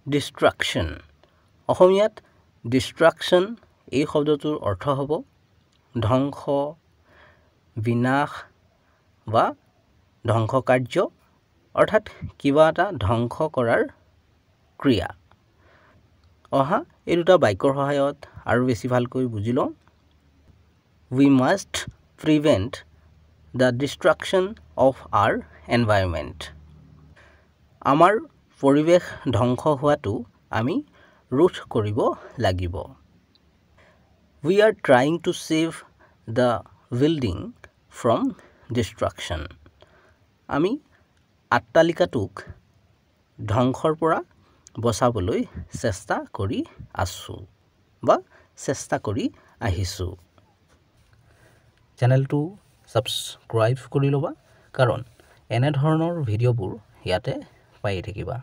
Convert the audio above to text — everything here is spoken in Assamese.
ডিষ্ট্ৰাকশ্যন অসমীয়াত ডিষ্ট্ৰাকশ্যন এই শব্দটোৰ অৰ্থ হ'ব ধ্বংস বিনাশ বা ধ্বংস কাৰ্য অৰ্থাৎ কিবা এটা ধ্বংস কৰাৰ ক্ৰিয়া অহা এই দুটা বাক্যৰ সহায়ত আৰু বেছি ভালকৈ বুজি লওঁ We must prevent the destruction of our environment. আমাৰ পৰিৱেশ ধ্বংস হোৱাটো আমি ৰোধ কৰিব লাগিব We are trying to save the building from destruction. আমি আট্টালিকাটোক ধ্বংসৰ পৰা বচাবলৈ চেষ্টা কৰি আছোঁ বা চেষ্টা কৰি আহিছোঁ চেনেলটো ছাবস্ক্ৰাইব কৰি ল'বা কাৰণ এনে ধৰণৰ ভিডিঅ'বোৰ ইয়াতে পাই থাকিবা